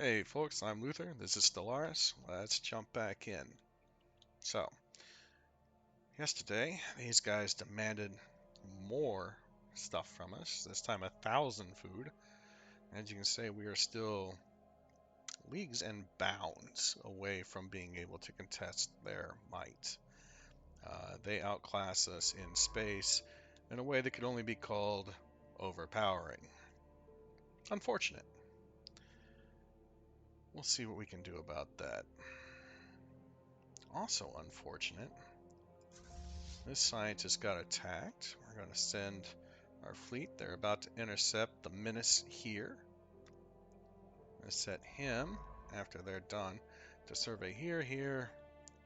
Hey folks, I'm Luther. This is Stellaris. Let's jump back in. So, yesterday these guys demanded more stuff from us. This time 1,000 food. As you can see, we are still leagues and bounds away from being able to contest their might. They outclass us in space in a way that could only be called overpowering. Unfortunate. We'll see what we can do about that. Also unfortunate, this scientist got attacked. We're going to send our fleet. They're about to intercept the menace here. I'm going to set him, after they're done, to survey here, here,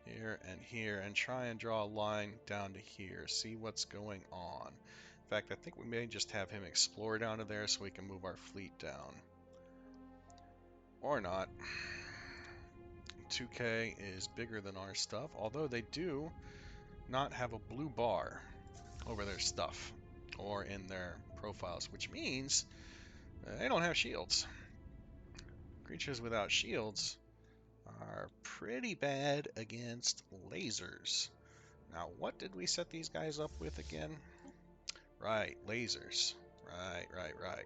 here, and here, and try and draw a line down to here. See what's going on. In fact, I think we may just have him explore down to there so we can move our fleet down. Or not. 2K is bigger than our stuff, although they do not have a blue bar over their stuff or in their profiles, which means they don't have shields. Creatures without shields are pretty bad against lasers. Now, what did we set these guys up with again? Right, lasers. Right.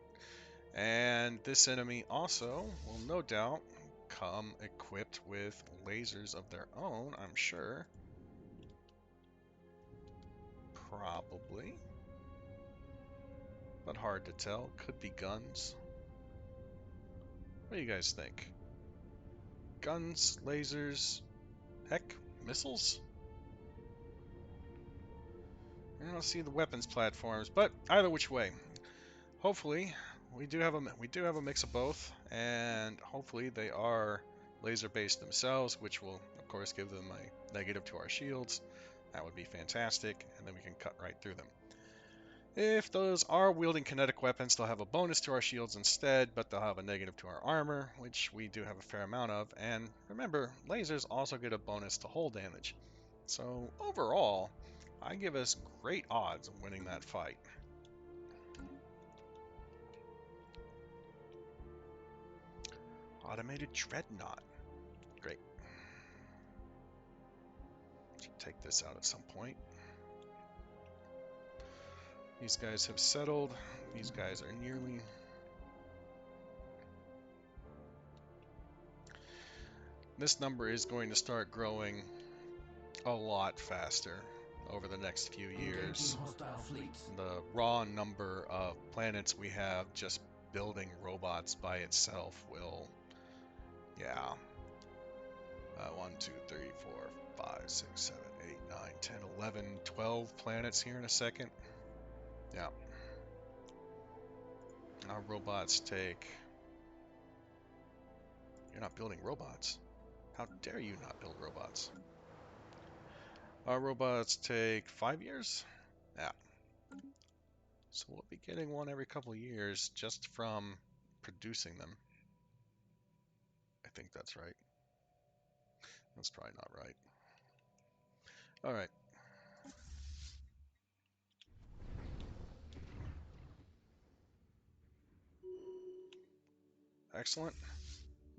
And this enemy also will no doubt come equipped with lasers of their own, I'm sure. Probably. But hard to tell. Could be guns. What do you guys think? Guns, lasers, heck, missiles? I don't see the weapons platforms, but either which way, hopefully we do have a mix of both, and hopefully they are laser-based themselves, which will of course give them a negative to our shields. That would be fantastic, and then we can cut right through them. If those are wielding kinetic weapons, they'll have a bonus to our shields instead, but they'll have a negative to our armor, which we do have a fair amount of. And remember, lasers also get a bonus to hull damage. So overall, I give us great odds of winning that fight. Automated Dreadnought. Great. Should take this out at some point. These guys have settled. These guys are nearly... This number is going to start growing a lot faster over the next few years. The raw number of planets we have just building robots by itself will, yeah. 1, 2, 3, 4, 5, 6, 7, 8, 9, 10, 11, 12 planets here in a second. Yeah. Our robots take... You're not building robots. How dare you not build robots? Our robots take 5 years? Yeah. So we'll be getting one every couple of years just from producing them. I think that's right. That's probably not right. Alright. Excellent.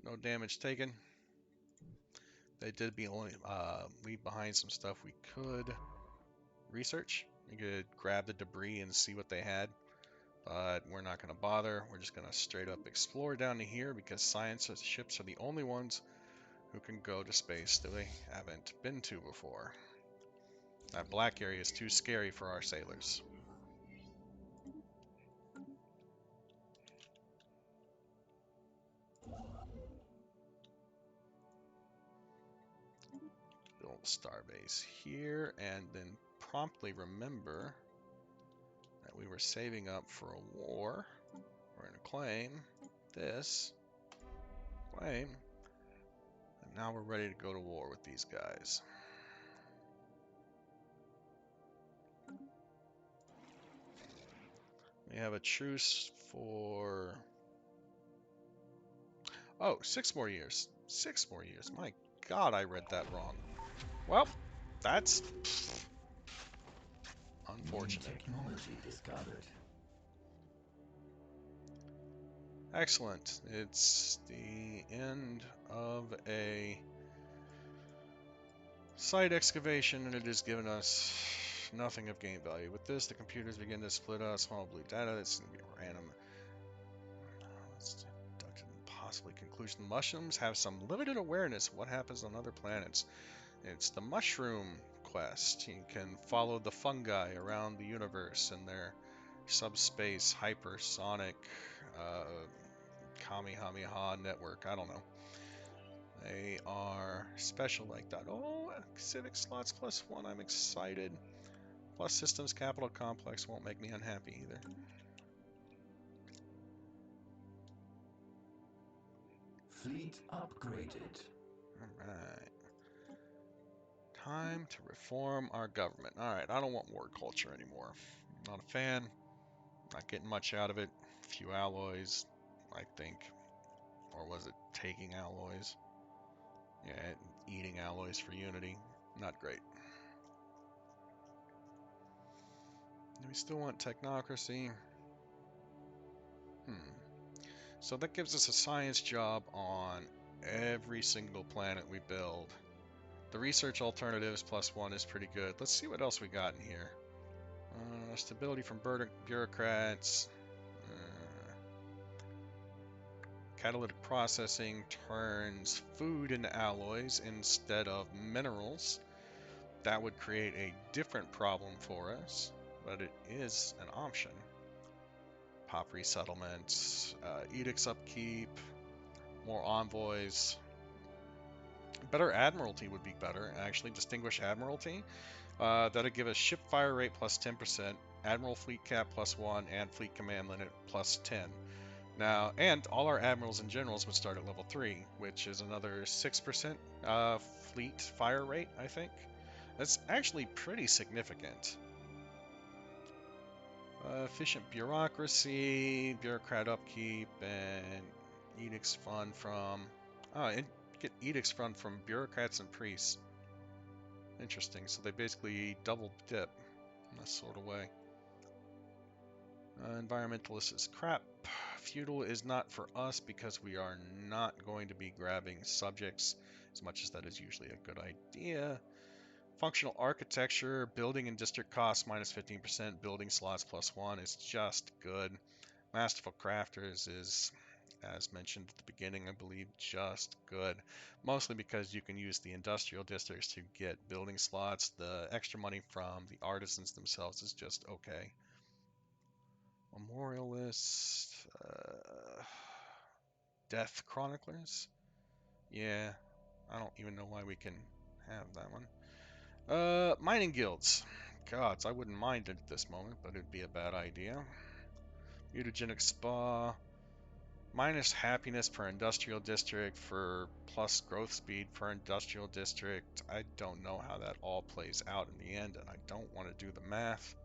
No damage taken. They did leave behind some stuff we could research. We could grab the debris and see what they had. But we're not going to bother. We're just going to straight up explore down to here because science ships are the only ones who can go to space that we haven't been to before. That black area is too scary for our sailors. Build starbase here, and then promptly remember that we were saving up for a war. We're going to claim this, claim, and now we're ready to go to war with these guys. We have a truce for... Oh, 6 more years. 6 more years. My God, I read that wrong. Well, that's unfortunate. New technology discovered. Excellent. It's the end of a site excavation, and it has given us nothing of game value. With this, the computers begin to split out small blue data that's going to be random. Let's deduct possibly conclusion. Mushrooms have some limited awareness of what happens on other planets. It's the mushroom quest. You can follow the fungi around the universe and their subspace hypersonic Kamehameha network. I don't know. They are special like that. Oh, civic slots +1. I'm excited. Plus systems capital complex won't make me unhappy either. Fleet upgraded. Alright. Time to reform our government. Alright, I don't want war culture anymore. Not a fan. Not getting much out of it. A few alloys, I think. Or was it taking alloys? Yeah, eating alloys for unity. Not great. Do we still want technocracy? So that gives us a science job on every single planet we build. The research alternatives +1 is pretty good. Let's see what else we got in here. Stability from bureaucrats. Catalytic processing turns food into alloys instead of minerals. That would create a different problem for us, but it is an option. Pop resettlements, edicts upkeep, more envoys. Better admiralty would be better, actually. Distinguished admiralty. That'd give us ship fire rate +10%, admiral fleet cap +1, and fleet command limit +10. Now, and all our admirals and generals would start at level 3, which is another 6% fleet fire rate, I think. That's actually pretty significant. Efficient bureaucracy, bureaucrat upkeep, and edicts fund from... and get edicts fund from bureaucrats and priests. Interesting, so they basically double dip in this sort of way. Environmentalist is crap. Feudal is not for us because we are not going to be grabbing subjects, as much as that is usually a good idea. Functional architecture, building and district costs -15%, building slots +1 is just good. Masterful crafters is, as mentioned at the beginning, I believe, just good. Mostly because you can use the industrial districts to get building slots. The extra money from the artisans themselves is just okay. Memorialist, Death Chroniclers. Yeah, I don't even know why we can have that one. Mining guilds. Gods, I wouldn't mind it at this moment, but it'd be a bad idea. Mutagenic spa. Minus happiness per industrial district for plus growth speed per industrial district. I don't know how that all plays out in the end, and I don't want to do the math.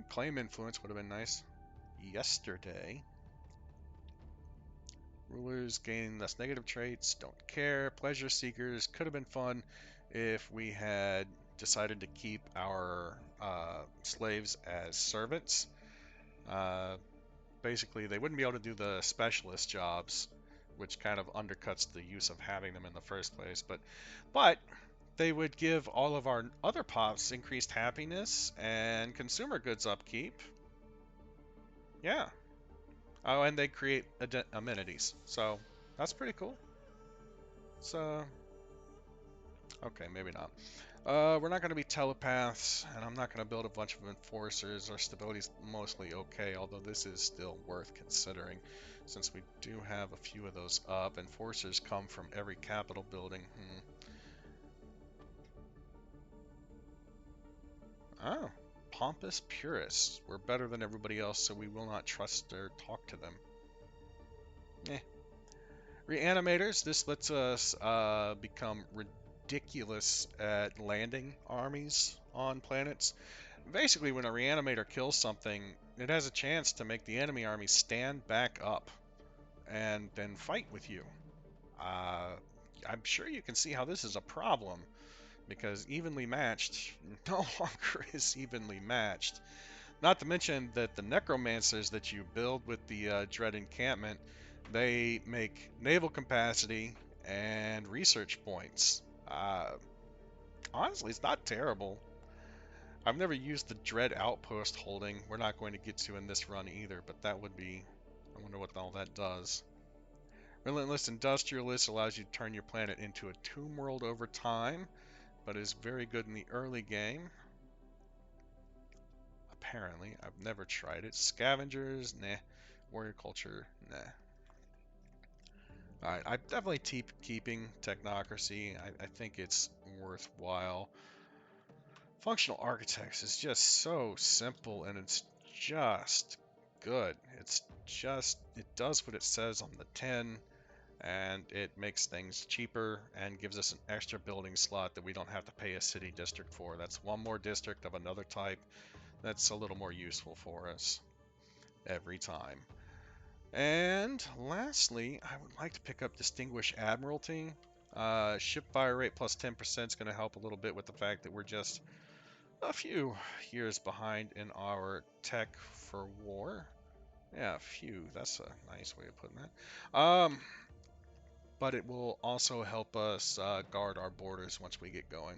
Claim influence would have been nice. Yesterday. Rulers gain less negative traits, don't care. Pleasure seekers could have been fun if we had decided to keep our slaves as servants. Basically, they wouldn't be able to do the specialist jobs, which kind of undercuts the use of having them in the first place. But they would give all of our other pops increased happiness and consumer goods upkeep. Yeah. Oh, and they create amenities. So that's pretty cool. So, okay, maybe not. We're not going to be telepaths, and I'm not going to build a bunch of enforcers. Our stability's mostly okay, although this is still worth considering, since we do have a few of those up. Enforcers come from every capital building. Oh, pompous purists. We're better than everybody else, so we will not trust or talk to them. Eh. Reanimators. This lets us become ridiculous at landing armies on planets. Basically, when a reanimator kills something, it has a chance to make the enemy army stand back up and then fight with you. I'm sure you can see how this is a problem, because evenly matched no longer is evenly matched. Not to mention that the necromancers that you build with the dread encampment, they make naval capacity and research points. Honestly, it's not terrible. I've never used the dread outpost holding. We're not going to get to in this run either, but that would be... I wonder what all that does. Relentless Industrialist allows you to turn your planet into a tomb world over time, but is very good in the early game. Apparently. I've never tried it. Scavengers, nah. Warrior Culture, nah. Alright, I'm definitely keeping Technocracy. I think it's worthwhile. Functional Architects is just so simple, and it's just good. It does what it says on the tin, and it makes things cheaper and gives us an extra building slot that we don't have to pay a city district for. That's one more district of another type that's a little more useful for us every time. And lastly, I would like to pick up Distinguished Admiralty. Ship fire rate plus 10% is going to help a little bit with the fact that we're just a few years behind in our tech for war. Yeah, a few. That's a nice way of putting that. But it will also help us guard our borders once we get going.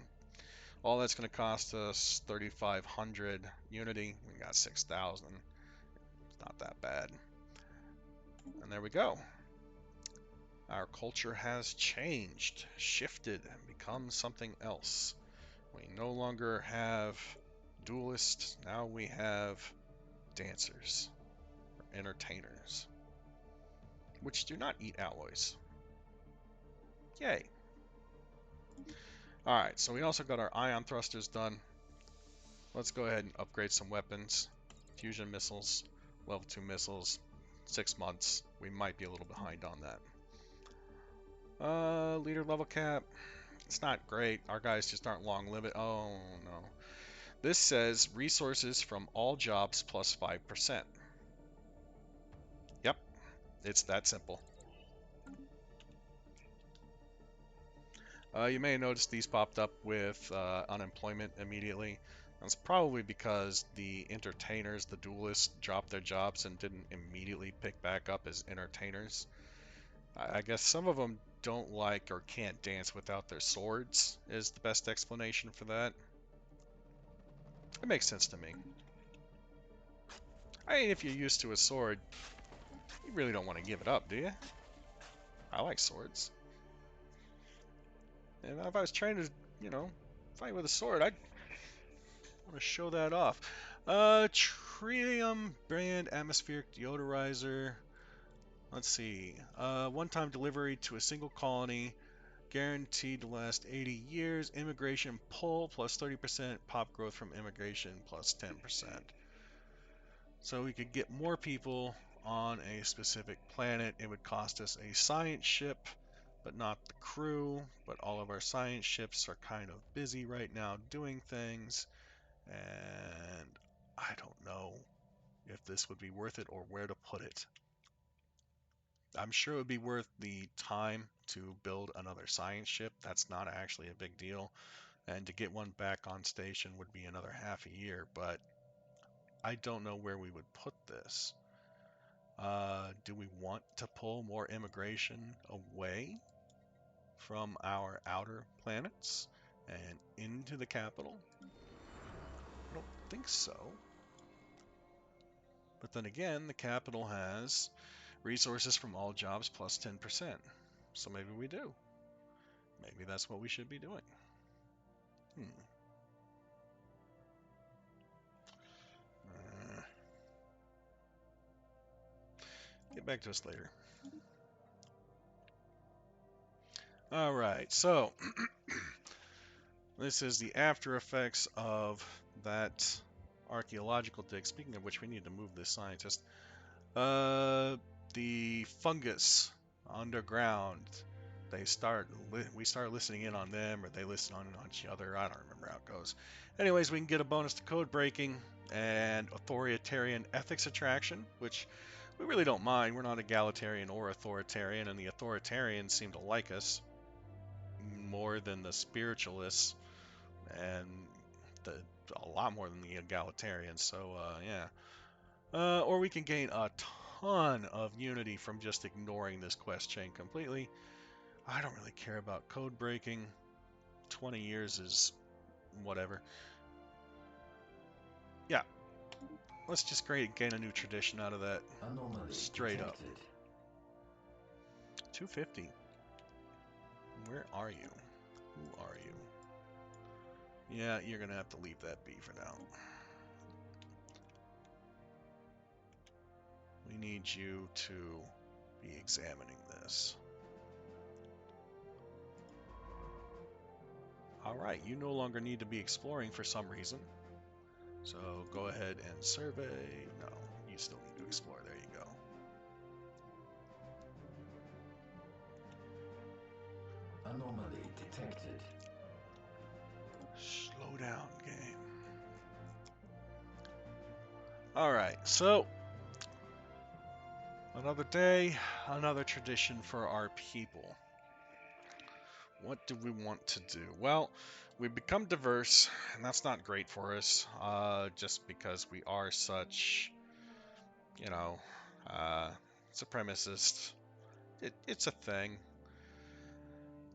All that's going to cost us 3,500 unity. We got 6,000. It's not that bad. And there we go. Our culture has changed, shifted, and become something else. We no longer have duelists. Now we have dancers, or entertainers, which do not eat alloys. Yay. Alright, so we also got our ion thrusters done. Let's go ahead and upgrade some weapons. Fusion missiles, level 2 missiles, 6 months. We might be a little behind on that. Leader level cap. It's not great. Our guys just aren't long lived. Oh no. This says resources from all jobs plus 5%. Yep, it's that simple. You may have noticed these popped up with unemployment immediately. That's probably because the entertainers, the duelists, dropped their jobs and didn't immediately pick back up as entertainers. I guess some of them don't like or can't dance without their swords, is the best explanation for that. It makes sense to me. I mean, if you're used to a sword, you really don't want to give it up, do you? I like swords. And if I was trying to, fight with a sword, I'd want to show that off. Tritium brand atmospheric deodorizer. Let's see. One-time delivery to a single colony. Guaranteed to last 80 years. Immigration pull plus 30%. Pop growth from immigration plus 10%. So we could get more people on a specific planet. It would cost us a science ship, but not the crew. But all of our science ships are kind of busy right now doing things. And I don't know if this would be worth it or where to put it. I'm sure it would be worth the time to build another science ship. That's not actually a big deal. And to get one back on station would be another half a year, but I don't know where we would put this. Do we want to pull more immigration away from our outer planets and into the capital? I don't think so. But then again, the capital has resources from all jobs plus 10%. So maybe we do. Maybe that's what we should be doing. Get back to us later. Alright, so this is the after effects of that archaeological dig. Speaking of which, we need to move this scientist. The fungus underground. We start listening in on them, or they listen on each other. I don't remember how it goes. Anyways, we can get a bonus to code breaking and authoritarian ethics attraction, which we really don't mind. We're not egalitarian or authoritarian, and the authoritarians seem to like us more than the spiritualists, and the a lot more than the egalitarians. So yeah. Or we can gain a ton of unity from just ignoring this quest chain completely. I don't really care about code breaking. 20 years is whatever. Yeah, let's just gain a new tradition out of that. Anomaly Straight up. detected. 250. Where are you? Who are you? Yeah, you're gonna have to leave that be for now. We need you to be examining this. Alright, you no longer need to be exploring for some reason. So go ahead and survey. No, you still need to explore. There you go. Anomaly detected. Slow down, game. Alright, so another day, another tradition for our people. What do we want to do? Well, we become diverse, and that's not great for us, just because we are such, you know, supremacist. It's a thing.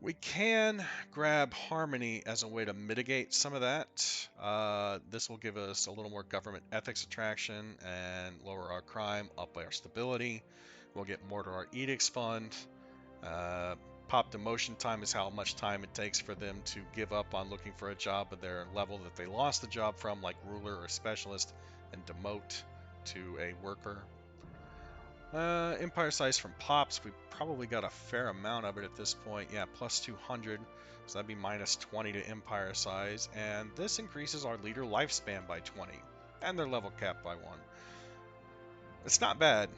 We can grab harmony as a way to mitigate some of that. This will give us a little more government ethics attraction and lower our crime, up our stability. We'll get more to our edicts fund. Pop demotion time is how much time it takes for them to give up on looking for a job at their level that they lost the job from, like ruler or specialist, and demote to a worker. Empire size from pops, we probably got a fair amount of it at this point. Yeah, plus 200, so that'd be minus 20 to empire size. And this increases our leader lifespan by 20, and their level cap by 1. It's not bad.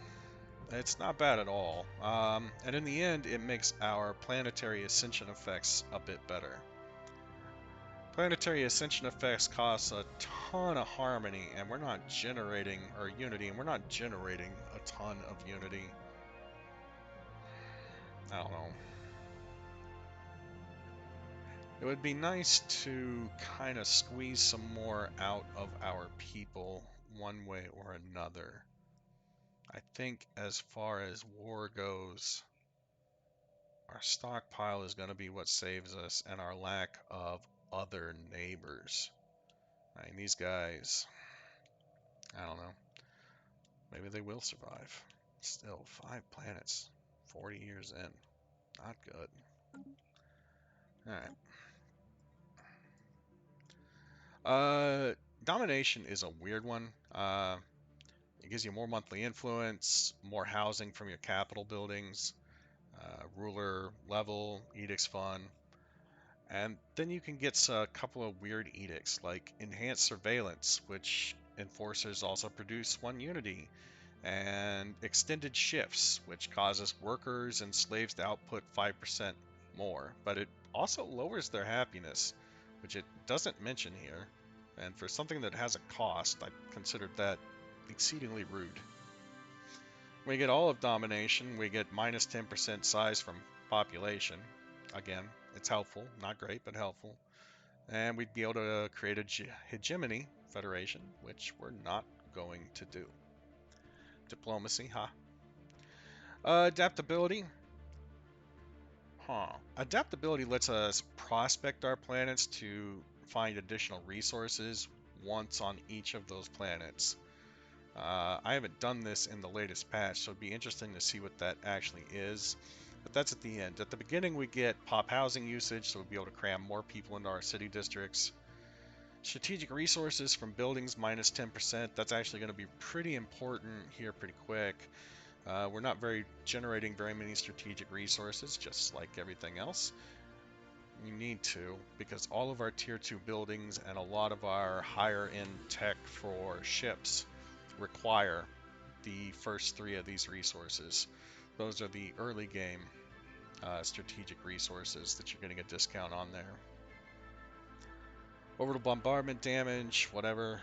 It's not bad at all. And in the end, it makes our planetary ascension effects a bit better. Planetary ascension effects cost a ton of harmony, and we're not generating, or unity, and we're not generating a ton of unity. I don't know. It would be nice to kind of squeeze some more out of our people one way or another. I think as far as war goes, our stockpile is going to be what saves us, and our lack of other neighbors. I mean, these guys, I don't know. Maybe they will survive. Still, 5 planets, 40 years in. Not good. Alright. Domination is a weird one. It gives you more monthly influence, more housing from your capital buildings, ruler level, edicts fund, and then you can get a couple of weird edicts like enhanced surveillance, which enforcers also produce 1 unity, and extended shifts, which causes workers and slaves to output 5% more, but it also lowers their happiness, which it doesn't mention here. And for something that has a cost, I considered that exceedingly rude. We get all of domination, we get minus 10% size from population. Again, it's helpful, not great, but helpful. And we'd be able to create a hegemony federation, which we're not going to do. Diplomacy, huh? Adaptability. Adaptability lets us prospect our planets to find additional resources once on each of those planets. I haven't done this in the latest patch, so it'd be interesting to see what that actually is. But that's at the end. At the beginning, we get pop housing usage, so we'll be able to cram more people into our city districts. Strategic resources from buildings, minus 10%. That's actually going to be pretty important here pretty quick. We're not generating very many strategic resources, just like everything else. We need to, because all of our tier 2 buildings and a lot of our higher end tech for ships require the first 3 of these resources. Those are the early game strategic resources that you're getting a discount on there. Orbital bombardment damage, whatever.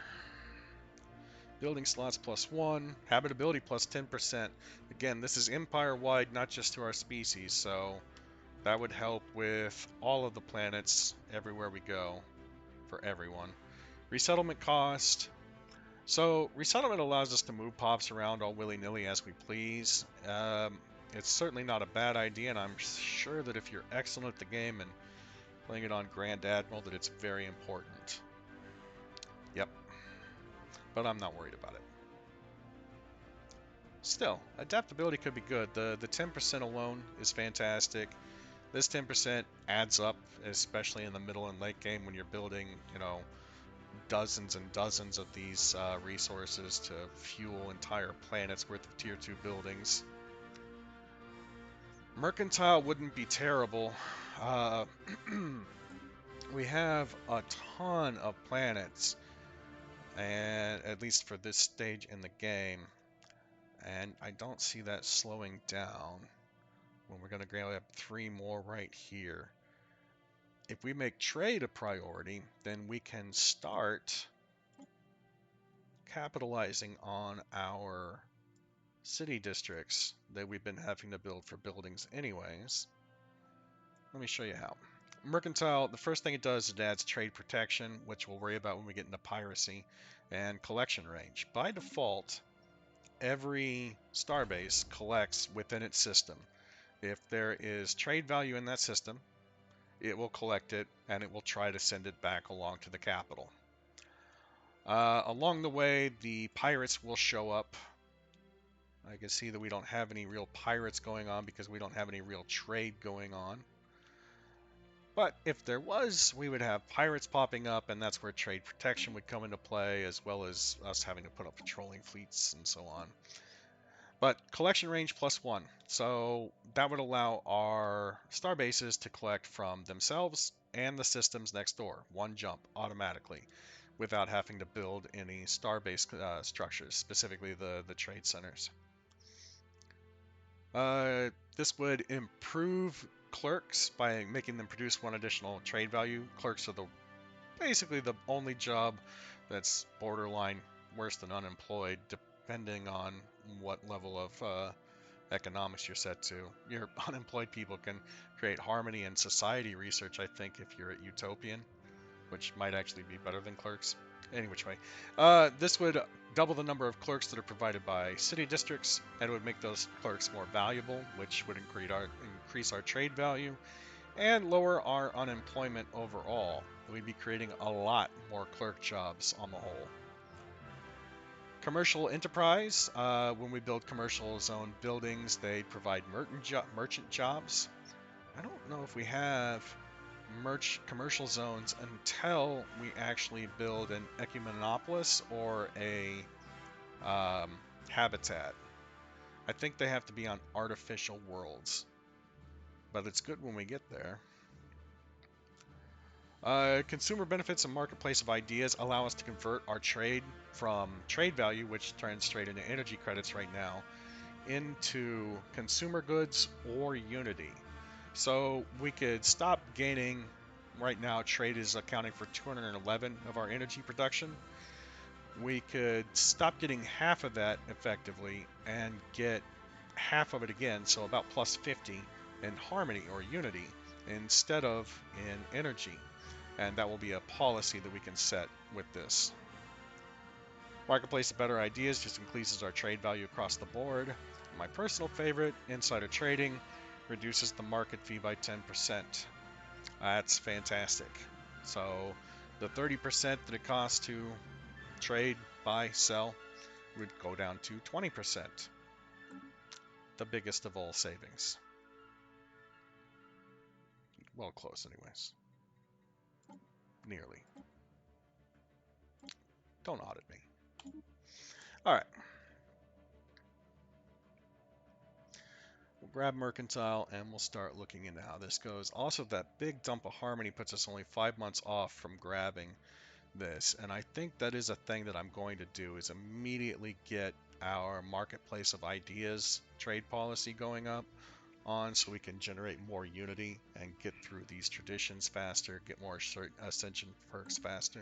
Building slots plus 1. Habitability plus 10%. Again, this is empire-wide, not just to our species, so that would help with all of the planets everywhere we go for everyone. Resettlement cost. So resettlement allows us to move pops around all willy-nilly as we please. It's certainly not a bad idea, and I'm sure that if you're excellent at the game and playing it on Grand Admiral, that it's very important. Yep, but I'm not worried about it. Still, adaptability could be good. The 10% alone is fantastic. This 10% adds up, especially in the middle and late game when you're building, you know, dozens and dozens of these resources to fuel entire planets worth of tier 2 buildings. Mercantile wouldn't be terrible. We have a ton of planets, and at least for this stage in the game, and I don't see that slowing down when we're going to grab 3 more right here. If we make trade a priority, then we can start capitalizing on our city districts that we've been having to build for buildings anyways. Let me show you how. Mercantile, the first thing it does is it adds trade protection, which we'll worry about when we get into piracy, and collection range. By default, every starbase collects within its system. If there is trade value in that system, it will collect it, and it will try to send it back along to the capital. Along the way, the pirates will show up. I can see that we don't have any real pirates going on because we don't have any real trade going on. But if there was, we would have pirates popping up, and that's where trade protection would come into play, as well as us having to put up patrolling fleets and so on. But collection range +1, so that would allow our star bases to collect from themselves and the systems next door, one jump automatically, without having to build any star-based structures, specifically the trade centers. This would improve clerks by making them produce 1 additional trade value. Clerks are basically the only job that's borderline worse than unemployed, depending on what level of economics you're set to. Your unemployed people can create harmony and society research, I think, if you're at Utopian, which might actually be better than clerks. Any which way. This would double the number of clerks that are provided by city districts, and it would make those clerks more valuable, which would increase our trade value and lower our unemployment overall. We'd be creating a lot more clerk jobs on the whole. Commercial enterprise, when we build commercial zone buildings, they provide merchant jobs. I don't know if we have commercial zones until we actually build an ecumenopolis or a habitat. I think they have to be on artificial worlds, but it's good when we get there. Consumer benefits and marketplace of ideas allow us to convert our trade from trade value, which turns straight into energy credits right now, into consumer goods or unity. So we could stop gaining. Right now, trade is accounting for 211 of our energy production. We could stop getting half of that effectively and get half of it again, so about +50 in harmony or unity instead of in energy. And that will be a policy that we can set with this. Marketplace of better ideas just increases our trade value across the board. My personal favorite, insider trading, reduces the market fee by 10%. That's fantastic. So the 30% that it costs to trade, buy, sell would go down to 20%. The biggest of all savings. Well, close anyways. Nearly. Don't audit me. All right. We'll grab Mercantile and we'll start looking into how this goes. Also, that big dump of Harmony puts us only 5 months off from grabbing this. And I think that is a thing that I'm going to do, is immediately get our Marketplace of Ideas trade policy going up on so we can generate more unity and get through these traditions faster, get more ascension perks faster.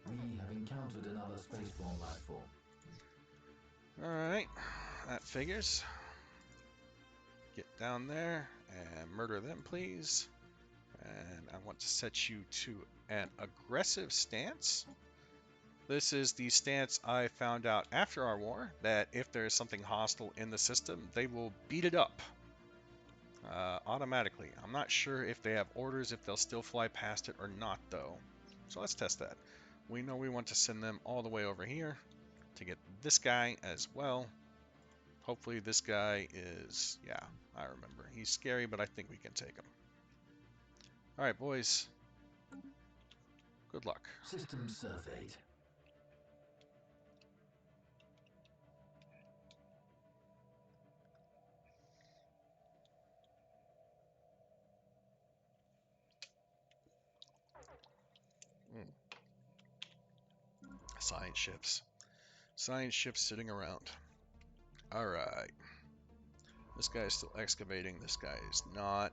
We have encountered another spaceborne life form. Alright, that figures. Get down there and murder them, please. And I want to set you to an aggressive stance. This is the stance I found out after our war, that if there is something hostile in the system, they will beat it up automatically. I'm not sure if they have orders, if they'll still fly past it or not, though. So let's test that. We know we want to send them all the way over here to get this guy as well. Hopefully this guy is, yeah, I remember. He's scary, but I think we can take him. All right, boys. Good luck. System surveyed. Science ships. Science ships sitting around. All right. This guy is still excavating. This guy is not.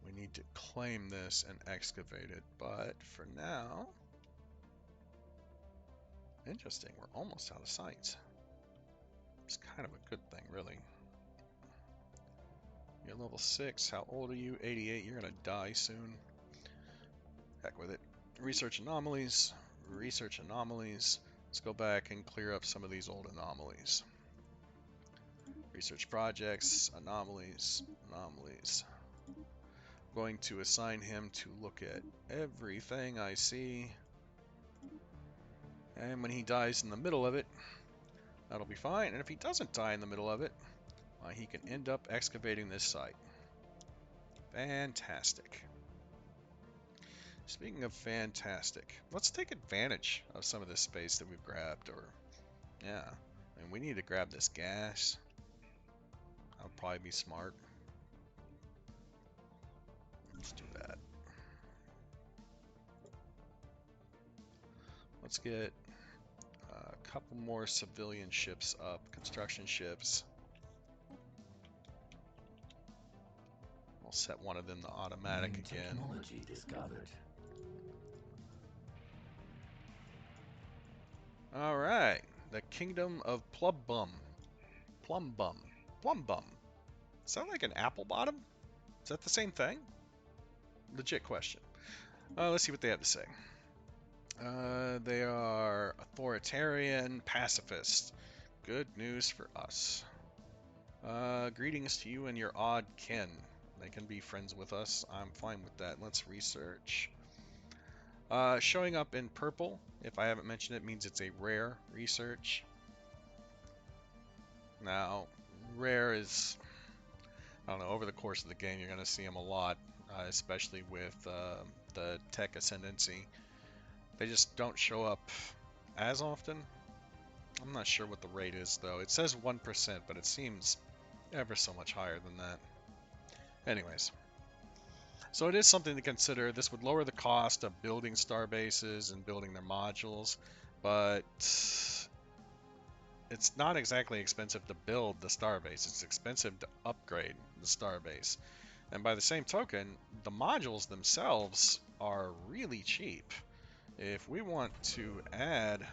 We need to claim this and excavate it. But for now, interesting. We're almost out of sites. It's kind of a good thing, really. You're level 6. How old are you? 88. You're going to die soon. Heck with it. Research anomalies. Research anomalies. Let's go back and clear up some of these old anomalies. Research projects. Anomalies. Anomalies. I'm going to assign him to look at everything I see. And when he dies in the middle of it, that'll be fine. And if he doesn't die in the middle of it, he can end up excavating this site. Fantastic. Speaking of fantastic, let's take advantage of some of this space that we've grabbed. Or, yeah, I mean, we need to grab this gas. That'll probably be smart. Let's do that. Let's get a couple more civilian ships up, construction ships. We'll set one of them to automatic New again. technology discovered. All right, the Kingdom of Plumbum. Plumbum. Plumbum. Is that like an apple bottom? Is that the same thing? Legit question. Let's see what they have to say. They are authoritarian pacifists. Good news for us. Greetings to you and your odd kin. They can be friends with us. I'm fine with that. Let's research. Showing up in purple, if I haven't mentioned it, means it's a rare research. Now, rare is, I don't know, over the course of the game, you're going to see them a lot, especially with the tech ascendancy. They just don't show up as often. I'm not sure what the rate is, though. It says 1%, but it seems ever so much higher than that. Anyways. So it is something to consider. This would lower the cost of building star bases and building their modules, but it's not exactly expensive to build the starbase. It's expensive to upgrade the starbase. And by the same token, the modules themselves are really cheap. If we want to add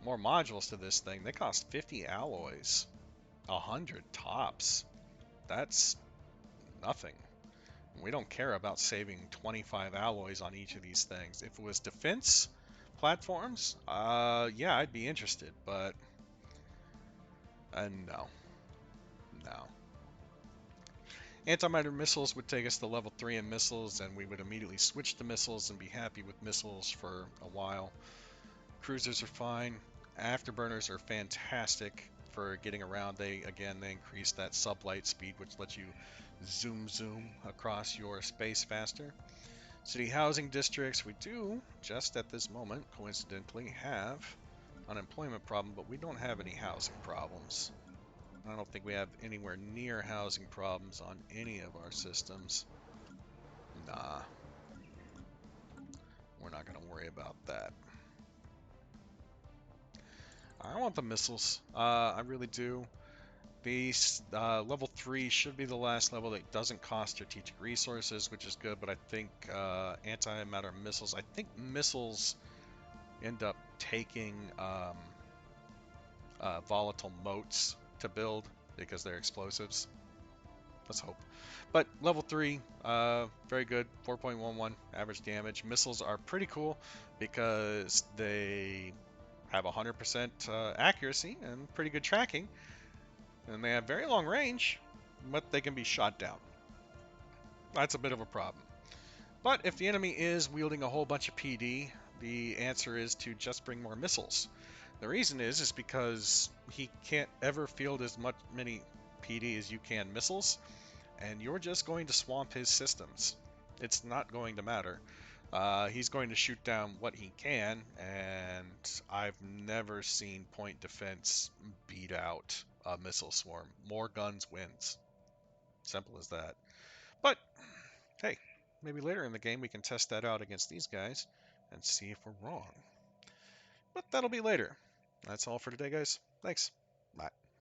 more modules to this thing, they cost 50 alloys, 100 tops. That's nothing. We don't care about saving 25 alloys on each of these things. If it was defense platforms, yeah, I'd be interested, but no. No. Antimatter missiles would take us to level 3 in missiles, and we would immediately switch to missiles and be happy with missiles for a while. Cruisers are fine. Afterburners are fantastic for getting around. They increase that sublight speed, which lets you zoom across your space faster. City housing districts, we do, just at this moment, coincidentally, have unemployment problem, but we don't have any housing problems. I don't think we have anywhere near housing problems on any of our systems. Nah. We're not going to worry about that. I want the missiles. I really do. These level 3 should be the last level that doesn't cost strategic resources, which is good, but I think antimatter missiles, I think missiles end up taking volatile motes to build because they're explosives. Let's hope. But level 3, very good, 4.11 average damage. Missiles are pretty cool because they have 100% accuracy and pretty good tracking, and they have very long range, but they can be shot down. That's a bit of a problem. But if the enemy is wielding a whole bunch of PD, the answer is to just bring more missiles. The reason is because he can't ever field as many PD as you can missiles, and you're just going to swamp his systems. It's not going to matter. He's going to shoot down what he can, and I've never seen point defense beat out a missile swarm. More guns wins. Simple as that. But hey, maybe later in the game we can test that out against these guys and see if we're wrong. But that'll be later. That's all for today, guys. Thanks. Bye.